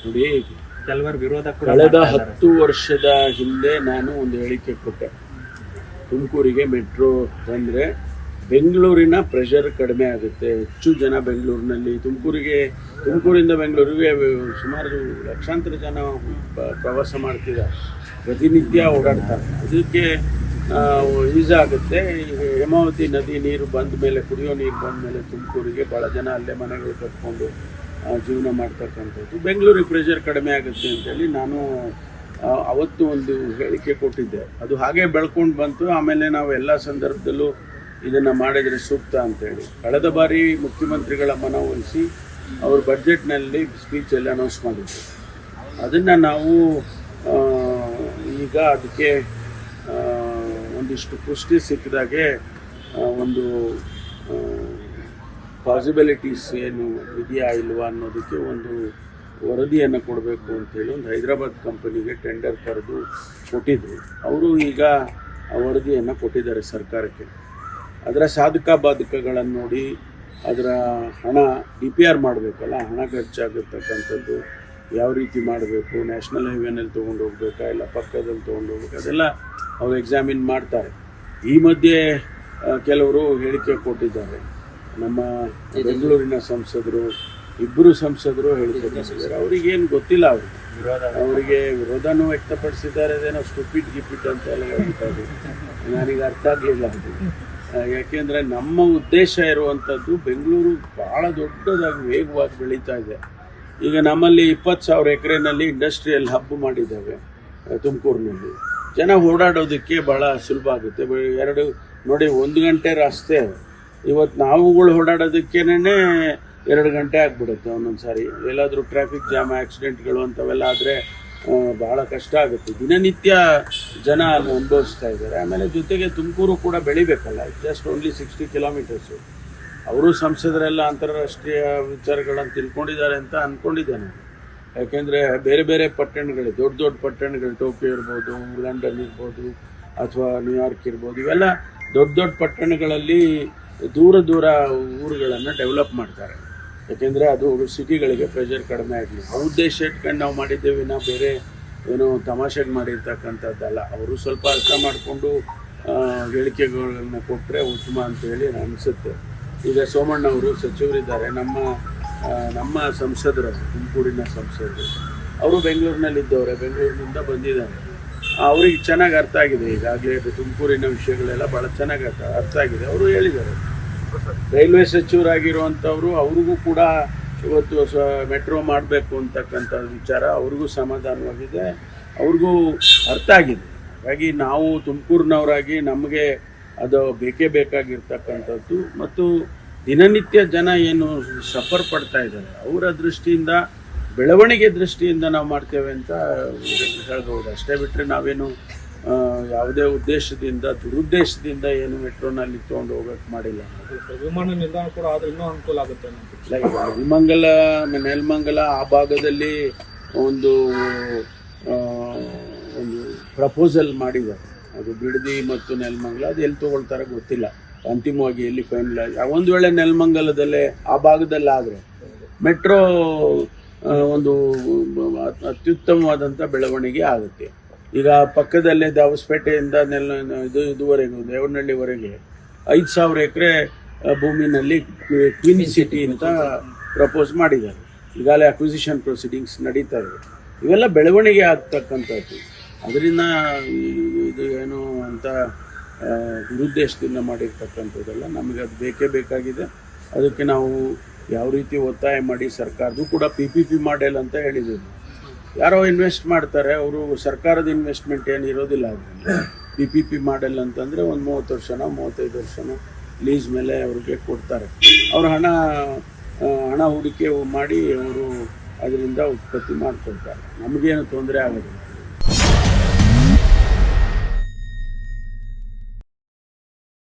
ನೋಡಿ, ಕೆಲವರು ವಿರೋಧ ಕೂಡ ಕಳೆದ 10 ವರ್ಷದ ಹಿಂದೆ ನಾನು ಒಂದು ಹೇಳಿಕೆ ಕೊಟ್ಟೆ. ತುಮಕೂರಿಗೆ ಮೆಟ್ರೋ ತಂದರೆ ಬೆಂಗಳೂರಿನ ಪ್ರೆಷರ್ ಕಡಿಮೆ ಆಗುತ್ತೆ, ಹೆಚ್ಚು ಜನ ಬೆಂಗಳೂರಿನಲ್ಲಿ ತುಮಕೂರಿಂದ ಬೆಂಗಳೂರಿಗೆ ಸುಮಾರು ಲಕ್ಷಾಂತರ ಜನ ಪ್ರವಾಸ ಮಾಡ್ತಿದ್ದಾರೆ, ಪ್ರತಿನಿತ್ಯ ಓಡಾಡ್ತಾರೆ. ಅದಕ್ಕೆ ಈಸಿ ಆಗುತ್ತೆ. ಹೇಮಾವತಿ ನದಿ ನೀರು ಬಂದ ಮೇಲೆ, ಕುಡಿಯೋ ನೀರು ಬಂದ ಮೇಲೆ ತುಮಕೂರಿಗೆ ಭಾಳ ಜನ ಅಲ್ಲೇ ಮನೆಗಳು ಕಟ್ಕೊಂಡು ಜೀವನ ಮಾಡ್ತಕ್ಕಂಥದ್ದು. ಬೆಂಗಳೂರಿಗೆ ಪ್ರೆಷರ್ ಕಡಿಮೆ ಆಗುತ್ತೆ ಅಂತೇಳಿ ನಾನು ಅವತ್ತು ಒಂದು ಹೇಳಿಕೆ ಕೊಟ್ಟಿದ್ದೆ. ಅದು ಹಾಗೆ ಬೆಳ್ಕೊಂಡು ಬಂತು. ಆಮೇಲೆ ನಾವು ಎಲ್ಲ ಸಂದರ್ಭದಲ್ಲೂ ಇದನ್ನು ಮಾಡಿದರೆ ಸೂಕ್ತ ಅಂತೇಳಿ ಕಳೆದ ಬಾರಿ ಮುಖ್ಯಮಂತ್ರಿಗಳ ಮನವೊಲಿಸಿ ಅವರು ಬಡ್ಜೆಟ್ನಲ್ಲಿ ಸ್ಪೀಚಲ್ಲಿ ಅನೌನ್ಸ್ ಮಾಡಿದ್ರು. ಅದನ್ನು ನಾವು ಈಗ ಅದಕ್ಕೆ ಒಂದಿಷ್ಟು ಪುಷ್ಟಿ ಸಿಕ್ಕಿದಾಗೆ ಒಂದು ಪಾಸಿಬಿಲಿಟೀಸ್ ಏನು ಇದೆಯಾ ಇಲ್ವಾ ಅನ್ನೋದಕ್ಕೆ ಒಂದು ವರದಿಯನ್ನು ಕೊಡಬೇಕು ಅಂತೇಳಿ ಒಂದು ಹೈದರಾಬಾದ್ ಕಂಪನಿಗೆ ಟೆಂಡರ್ ಕರೆದು ಕೊಟ್ಟಿದ್ದರು. ಅವರು ಈಗ ಆ ವರದಿಯನ್ನು ಕೊಟ್ಟಿದ್ದಾರೆ ಸರ್ಕಾರಕ್ಕೆ. ಅದರ ಸಾಧಕ ಬಾಧಕಗಳನ್ನು ನೋಡಿ, ಅದರ ಹಣ DPR ಮಾಡಬೇಕಲ್ಲ, ಹಣ ಖರ್ಚಾಗಿರ್ತಕ್ಕಂಥದ್ದು ಯಾವ ರೀತಿ ಮಾಡಬೇಕು, ನ್ಯಾಷನಲ್ ಹೈವೇನಲ್ಲಿ ತೊಗೊಂಡು ಹೋಗ್ಬೇಕಾ ಇಲ್ಲ ಪಕ್ಕದಲ್ಲಿ ತೊಗೊಂಡು ಹೋಗ್ಬೇಕು, ಅದೆಲ್ಲ ಅವ್ರು ಎಕ್ಸಾಮಿನ್ ಮಾಡ್ತಾರೆ. ಈ ಮಧ್ಯೆ ಕೆಲವರು ಹೇಳಿಕೆ ಕೊಟ್ಟಿದ್ದಾರೆ. ನಮ್ಮ ಬೆಂಗಳೂರಿನ ಸಂಸದರು, ಇಬ್ಬರು ಸಂಸದರು ಹೇಳಿಕೆ ಕೊಟ್ಟಿದ್ದಾರೆ. ಅವರಿಗೇನು ಗೊತ್ತಿಲ್ಲ, ಅವರಿಗೆ ವಿರೋಧನೂ ವ್ಯಕ್ತಪಡಿಸಿದ್ದಾರೆ. ಅದೇನೋ ಸ್ಟುಪಿಡ್ ಅಂತ ಎಲ್ಲ ಹೇಳ್ತಾರೆ. ನನಗೆ ಅರ್ಥ ಆಗಲಿಲ್ಲ ಅದು. ಯಾಕೆಂದರೆ ನಮ್ಮ ಉದ್ದೇಶ ಇರುವಂಥದ್ದು ಬೆಂಗಳೂರು ಭಾಳ ದೊಡ್ಡದಾಗಿ ವೇಗವಾಗಿ ಬೆಳೀತಾ ಇದೆ. ಈಗ ನಮ್ಮಲ್ಲಿ 20,000 ಎಕರೆನಲ್ಲಿ ಇಂಡಸ್ಟ್ರಿಯಲ್ ಹಬ್ ಮಾಡಿದ್ದಾವೆ ತುಮಕೂರಿನಲ್ಲಿ. ಜನ ಓಡಾಡೋದಕ್ಕೆ ಭಾಳ ಸುಲಭ ಆಗುತ್ತೆ. ನೋಡಿ 1 ಗಂಟೆ ರಸ್ತೆ ಇವತ್ತು ನಾವುಗಳು ಓಡಾಡೋದಕ್ಕೇನೆ 2 ಗಂಟೆ ಆಗಿಬಿಡುತ್ತೆ ಒಂದೊಂದು ಸಾರಿ. ಎಲ್ಲಾದರೂ ಟ್ರಾಫಿಕ್ ಜಾಮ್, ಆಕ್ಸಿಡೆಂಟ್ಗಳು ಅಂಥವೆಲ್ಲ ಆದರೆ ಭಾಳ ಕಷ್ಟ ಆಗುತ್ತೆ. ದಿನನಿತ್ಯ ಜನ ಅಲ್ಲಿ ಅನುಭವಿಸ್ತಾ ಇದ್ದಾರೆ. ಆಮೇಲೆ ಜೊತೆಗೆ ತುಮಕೂರು ಕೂಡ ಬೆಳಿಬೇಕಲ್ಲ, ಜಸ್ಟ್ ಓನ್ಲಿ 60 ಕಿಲೋಮೀಟರ್ಸು. ಅವರು ಸಂಸದರೆಲ್ಲ ಅಂತಾರಾಷ್ಟ್ರೀಯ ವಿಚಾರಗಳನ್ನು ತಿಳ್ಕೊಂಡಿದ್ದಾರೆ ಅಂತ ಅಂದ್ಕೊಂಡಿದ್ದೇನೆ. ಯಾಕೆಂದರೆ ಬೇರೆ ಬೇರೆ ಪಟ್ಟಣಗಳು, ದೊಡ್ಡ ದೊಡ್ಡ ಪಟ್ಟಣಗಳು, ಟೋಕಿಯೋ ಇರ್ಬೋದು, ಲಂಡನ್ ಇರ್ಬೋದು, ಅಥವಾ ನ್ಯೂಯಾರ್ಕ್ ಇರ್ಬೋದು, ಇವೆಲ್ಲ ದೊಡ್ಡ ದೊಡ್ಡ ಪಟ್ಟಣಗಳಲ್ಲಿ ದೂರ ಊರುಗಳನ್ನು ಡೆವಲಪ್ ಮಾಡ್ತಾರೆ. ಯಾಕೆಂದರೆ ಅದು ಸಿಟಿಗಳಿಗೆ ಪ್ರೆಷರ್ ಕಡಿಮೆ ಆಗಲಿ, ಆ ಉದ್ದೇಶ ಇಟ್ಕೊಂಡು ನಾವು ಮಾಡಿದ್ದೇವೆ. ನಾವು ಬೇರೆ ಏನೋ ತಮಾಷೆಗೆ ಮಾಡಿರ್ತಕ್ಕಂಥದ್ದಲ್ಲ. ಅವರು ಸ್ವಲ್ಪ ಅರ್ಥ ಮಾಡಿಕೊಂಡು ಹೇಳಿಕೆಗಳನ್ನ ಕೊಟ್ಟರೆ ಉತ್ತಮ ಅಂತೇಳಿ ಅನಿಸುತ್ತೆ. ಈಗ ಸೋಮಣ್ಣವರು ಸಚಿವರಿದ್ದಾರೆ, ನಮ್ಮ ಸಂಸದರು, ತುಮಕೂರಿನ ಸಂಸದರು. ಅವರು ಬೆಂಗಳೂರಿನಲ್ಲಿದ್ದವರೇ, ಬೆಂಗಳೂರಿನಿಂದ ಬಂದಿದ್ದಾರೆ. ಅವ್ರಿಗೆ ಚೆನ್ನಾಗಿ ಅರ್ಥ ಆಗಿದೆ. ಈಗಾಗಲೇ ತುಮಕೂರಿನ ವಿಷಯಗಳೆಲ್ಲ ಭಾಳ ಚೆನ್ನಾಗಿ ಅರ್ಥ ಆಗಿದೆ. ಅವರು ಹೇಳಿದ್ದಾರೆ. ರೈಲ್ವೆ ಸಚಿವರಾಗಿರುವಂಥವ್ರು, ಅವ್ರಿಗೂ ಕೂಡ ಇವತ್ತು ಮೆಟ್ರೋ ಮಾಡಬೇಕು ಅಂತಕ್ಕಂಥ ವಿಚಾರ ಅವ್ರಿಗೂ ಸಮಾಧಾನವಾಗಿದೆ, ಅವ್ರಿಗೂ ಅರ್ಥ ಆಗಿದೆ. ಹಾಗಾಗಿ ನಾವು ತುಮಕೂರಿನವರಾಗಿ ನಮಗೆ ಅದು ಬೇಕೇ ಬೇಕಾಗಿರ್ತಕ್ಕಂಥದ್ದು. ಮತ್ತು ದಿನನಿತ್ಯ ಜನ ಏನು ಸಫರ್ ಪಡ್ತಾ ಇದ್ದಾರೆ, ಅವರ ದೃಷ್ಟಿಯಿಂದ, ಬೆಳವಣಿಗೆ ದೃಷ್ಟಿಯಿಂದ ನಾವು ಮಾಡ್ತೇವೆ ಅಂತ ಹೇಳ್ಬೋದು. ಅಷ್ಟೇ ಬಿಟ್ಟರೆ ನಾವೇನು ಯಾವುದೇ ಉದ್ದೇಶದಿಂದ, ದುರುದ್ದೇಶದಿಂದ ಏನು ಮೆಟ್ರೋನಲ್ಲಿ ತೊಗೊಂಡು ಹೋಗೋಕ್ಕೆ ಮಾಡಿಲ್ಲ. ವಿಮಾನ ನಿಲ್ದಾಣ ಕೂಡ ಆದರೆ ಇನ್ನೂ ಅನುಕೂಲ ಆಗುತ್ತೆ. ನೆಲಮಂಗಲ ಆ ಭಾಗದಲ್ಲಿ ಒಂದು ಪ್ರಪೋಸಲ್ ಮಾಡಿದ್ದಾರೆ. ಅದು ಬಿಡದಿ ಮತ್ತು ನೆಲಮಂಗಲ, ಅದು ಎಲ್ಲಿ ತೊಗೊಳ್ತಾರೆ ಗೊತ್ತಿಲ್ಲ. ಅಂತಿಮವಾಗಿ ಎಲ್ಲಿ ಫೈನಲ್ ಆಗಿ, ಒಂದು ವೇಳೆ ನೆಲಮಂಗಲದಲ್ಲೇ ಆ ಭಾಗದಲ್ಲಿ ಆದರೆ ಮೆಟ್ರೋ ಒಂದು ಅತ್ಯುತ್ತಮವಾದಂಥ ಬೆಳವಣಿಗೆ ಆಗುತ್ತೆ. ಈಗ ಪಕ್ಕದಲ್ಲೇ ದಾವಸ್ಪೇಟೆಯಿಂದ ಇದುವರೆಗೂ ದೇವನಹಳ್ಳಿವರೆಗೆ 5,000 ಎಕರೆ ಭೂಮಿನಲ್ಲಿ ಕ್ವೀನ್ ಸಿಟಿ ಅಂತ ಪ್ರಪೋಸ್ ಮಾಡಿದ್ದಾರೆ. ಈಗಾಗಲೇ ಅಕ್ವಿಸಿಷನ್ ಪ್ರೊಸೀಡಿಂಗ್ಸ್ ನಡೀತಾ ಇದೆ. ಇವೆಲ್ಲ ಬೆಳವಣಿಗೆ ಆಗ್ತಕ್ಕಂಥದ್ದು. ಅದರಿಂದ ಇದು ಏನು ಅಂತ ದುರುದ್ದೇಶದಿಂದ ಮಾಡಿರ್ತಕ್ಕಂಥದ್ದೆಲ್ಲ. ನಮಗೆ ಅದು ಬೇಕೇ ಬೇಕಾಗಿದೆ. ಅದಕ್ಕೆ ನಾವು ಯಾವ ರೀತಿ ಒತ್ತಾಯ ಮಾಡಿ ಸರ್ಕಾರದ್ದು ಕೂಡ PPP ಮಾಡೆಲ್ ಅಂತ ಹೇಳಿದ್ದೀವಿ. ಯಾರೋ ಇನ್ವೆಸ್ಟ್ ಮಾಡ್ತಾರೆ, ಅವರು ಸರ್ಕಾರದ ಇನ್ವೆಸ್ಟ್ಮೆಂಟ್ ಏನು ಇರೋದಿಲ್ಲ. ಅದರಿಂದ PPP ಮಾಡೆಲ್ ಅಂತಂದರೆ ಒಂದು 30 ವರ್ಷನೋ 35 ವರ್ಷನೋ ಲೀಸ್ ಮೇಲೆ ಅವ್ರಿಗೆ ಕೊಡ್ತಾರೆ. ಅವರು ಹಣ ಹೂಡಿಕೆ ಮಾಡಿ ಅವರು ಅದರಿಂದ ಉತ್ಪತ್ತಿ ಮಾಡಿಕೊಡ್ತಾರೆ. ನಮಗೇನು ತೊಂದರೆ ಆಗೋದಿಲ್ಲ.